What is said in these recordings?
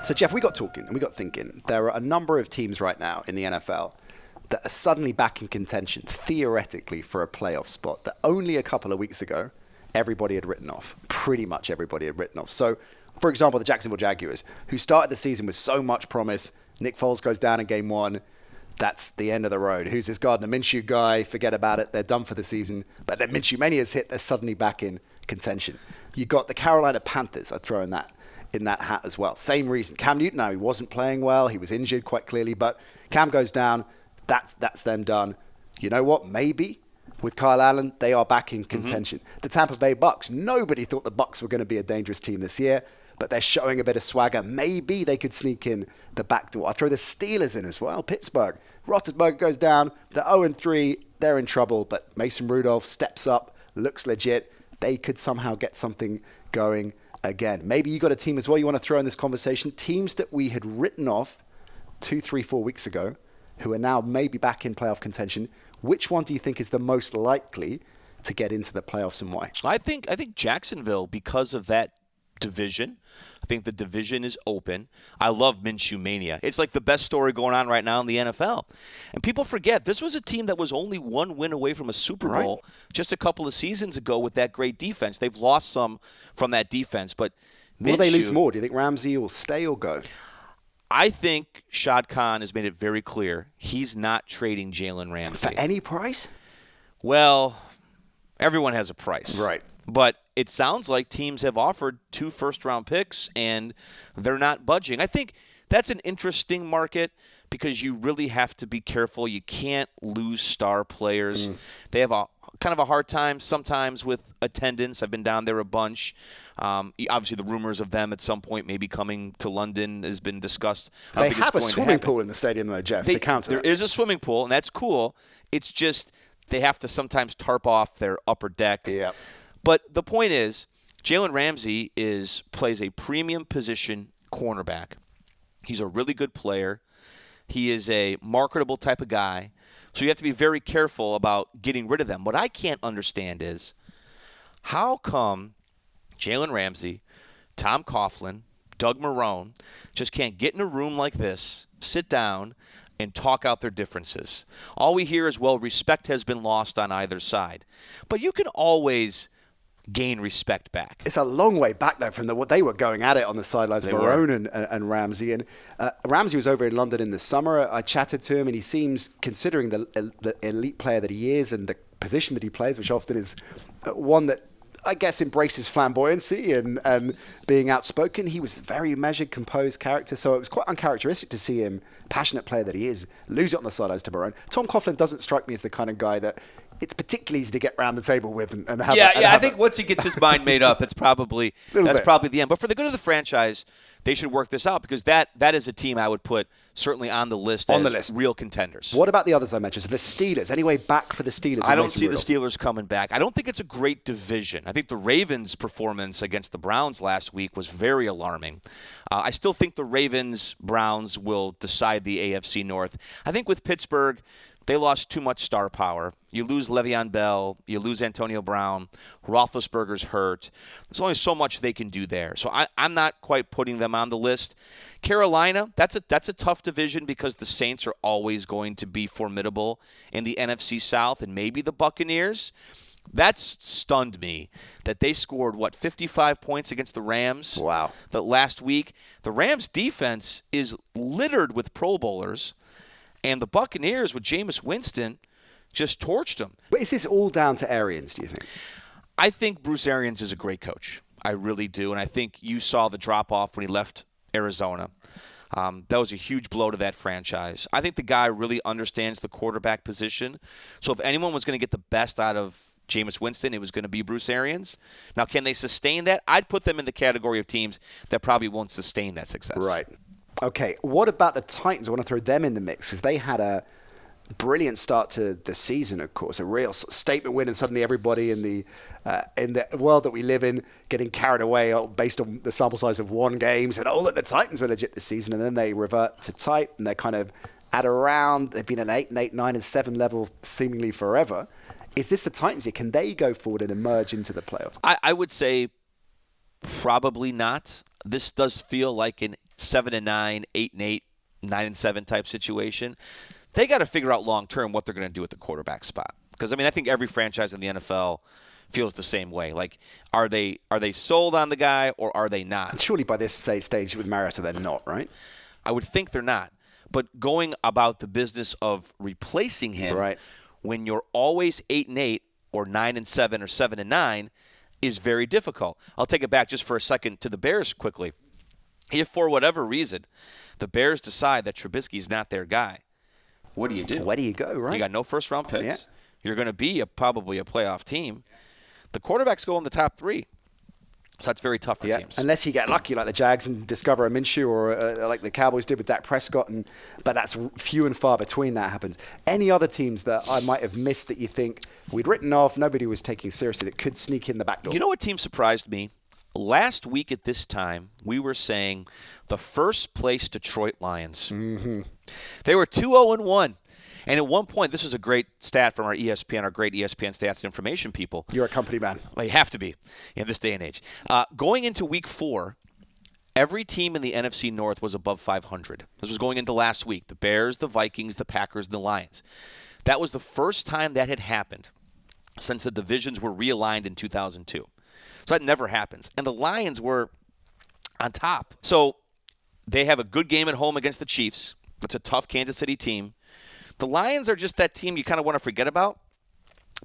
So, Jeff, we got talking and we got thinking. There are a number of teams right now in the NFL that are suddenly back in contention, theoretically, for a playoff spot that only a couple of weeks ago, everybody had written off. Pretty much everybody had written off. So, for example, the Jacksonville Jaguars, who started the season with so much promise. Nick Foles goes down in game one. That's the end of the road. Who's this Gardner Minshew guy? Forget about it. They're done for the season. But then Minshew Mania's hit. They're suddenly back in contention. You got the Carolina Panthers. I'd throw in that hat as well. Same reason. Cam Newton, now he wasn't playing well. He was injured quite clearly. But Cam goes down. That's them done. You know what? Maybe with Kyle Allen, they are back in contention. The Tampa Bay Bucs. Nobody thought the Bucs were going to be a dangerous team this year, but they're showing a bit of swagger. Maybe they could sneak in the back door. I'll throw the Steelers in as well. Pittsburgh. Roethlisberger goes down. They're 0-3. They're in trouble, but Mason Rudolph steps up, looks legit. They could somehow get something going again. Maybe you got a team as well you want to throw in this conversation. Teams that we had written off 2, 3, 4 weeks ago who are now maybe back in playoff contention. Which one do you think is the most likely to get into the playoffs and why? I think Jacksonville, because of that division. I think the division is open. I love Minshew Mania. It's like the best story going on right now in the NFL. And people forget, this was a team that was only one win away from a Super Bowl just a couple of seasons ago with that great defense. They've lost some from that defense, but Minshew, will they lose more? Do you think Ramsey will stay or go? I think Shad Khan has made it very clear he's not trading Jalen Ramsey. For any price? Well, everyone has a price. Right. But it sounds like teams have offered 2 first-round picks, and they're not budging. I think that's an interesting market because you really have to be careful. You can't lose star players. They have a kind of a hard time sometimes with attendance. I've been down there a bunch. Obviously, the rumors of them at some point maybe coming to London has been discussed. They have a swimming pool in the stadium, though, Jeff, to counter There is a swimming pool, and that's cool. It's just they have to sometimes tarp off their upper deck. Yeah. But the point is, Jalen Ramsey plays a premium position cornerback. He's a really good player. He is a marketable type of guy. So you have to be very careful about getting rid of them. What I can't understand is how come Jalen Ramsey, Tom Coughlin, Doug Marrone just can't get in a room like this, sit down, and talk out their differences. All we hear is, well, respect has been lost on either side. But you can always gain respect back. It's a long way back, though, from what they were going at it on the sidelines, Marrone and Ramsey. And Ramsey was over in London in the summer. I chatted to him, and he seems, considering the elite player that he is and the position that he plays, which often is one that I guess embraces flamboyancy and being outspoken. He was a very measured, composed character, so it was quite uncharacteristic to see him, passionate player that he is, lose it on the sidelines to Marrone. Tom Coughlin doesn't strike me as the kind of guy that it's particularly easy to get round the table with and have. I think once he gets his mind made up, that's probably the end. But for the good of the franchise, they should work this out because that is a team I would put certainly on the list as real contenders. What about the others I mentioned? So the Steelers. Anyway, back for the Steelers. I don't see the Steelers coming back. I don't think it's a great division. I think the Ravens' performance against the Browns last week was very alarming. I still think the Ravens-Browns will decide the AFC North. I think with Pittsburgh, they lost too much star power. You lose Le'Veon Bell. You lose Antonio Brown. Roethlisberger's hurt. There's only so much they can do there. So I'm not quite putting them on the list. Carolina, that's a tough division because the Saints are always going to be formidable in the NFC South, and maybe the Buccaneers. That's stunned me that they scored, 55 points against the Rams? Wow. The last week. The Rams' defense is littered with Pro Bowlers. And the Buccaneers with Jameis Winston just torched them. But is this all down to Arians, do you think? I think Bruce Arians is a great coach. I really do. And I think you saw the drop-off when he left Arizona. That was a huge blow to that franchise. I think the guy really understands the quarterback position. So if anyone was going to get the best out of Jameis Winston, it was going to be Bruce Arians. Now, can they sustain that? I'd put them in the category of teams that probably won't sustain that success. Right. Okay, what about the Titans? I want to throw them in the mix because they had a brilliant start to the season, of course, a real statement win, and suddenly everybody in the world that we live in getting carried away based on the sample size of one game said, oh, look, the Titans are legit this season, and then they revert to type, and they're kind of at around, they've been an 8, 9, and 7 level seemingly forever. Is this the Titans here? Can they go forward and emerge into the playoffs? I would say probably not. this does feel like an 7-9, 8-8, 9-7 type situation. They got to figure out long term what they're going to do at the quarterback spot. Because I think every franchise in the NFL feels the same way. Like, are they sold on the guy or are they not? Surely by this stage with Mariota, they're not, right? I would think they're not. But going about the business of replacing him, right, when you're always 8-8 or 9-7 or 7-9 is very difficult. I'll take it back just for a second to the Bears quickly. If for whatever reason the Bears decide that Trubisky's not their guy, what do you do? Where do you go, right? You got no first-round picks. Yeah. You're going to be probably a playoff team. The quarterbacks go in the top 3. So that's very tough for teams. Unless you get lucky like the Jags and discover a Minshew or like the Cowboys did with Dak Prescott. But that's few and far between that happens. Any other teams that I might have missed that you think we'd written off, nobody was taking seriously, that could sneak in the back door? You know what team surprised me? Last week at this time, we were saying the first place Detroit Lions. Mm-hmm. They were 2-0-1. And at one point, this was a great stat from our ESPN, our great ESPN stats and information people. You're a company man. Well, you have to be in this day and age. Going into week 4, every team in the NFC North was above 500. This was going into last week. The Bears, the Vikings, the Packers, and the Lions. That was the first time that had happened since the divisions were realigned in 2002. So that never happens. And the Lions were on top. So they have a good game at home against the Chiefs. That's a tough Kansas City team. The Lions are just that team you kind of want to forget about,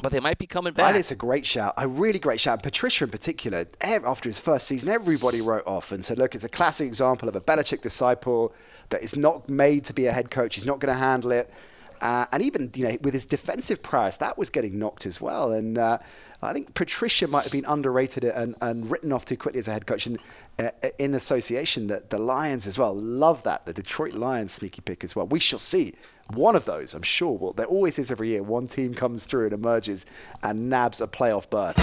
but they might be coming back. I think it's a great shout, a really great shout. Patricia in particular, after his first season, everybody wrote off and said, look, it's a classic example of a Belichick disciple that is not made to be a head coach. He's not going to handle it. And even with his defensive prowess, that was getting knocked as well. And I think Patricia might have been underrated and written off too quickly as a head coach in association. That the Lions as well love that. The Detroit Lions sneaky pick as well. We shall see. One of those, I'm sure, there always is every year. One team comes through and emerges and nabs a playoff berth.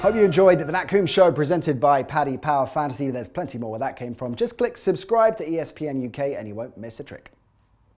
Hope you enjoyed the Nat Coombs Show presented by Paddy Power Fantasy. There's plenty more where that came from. Just click subscribe to ESPN UK and you won't miss a trick.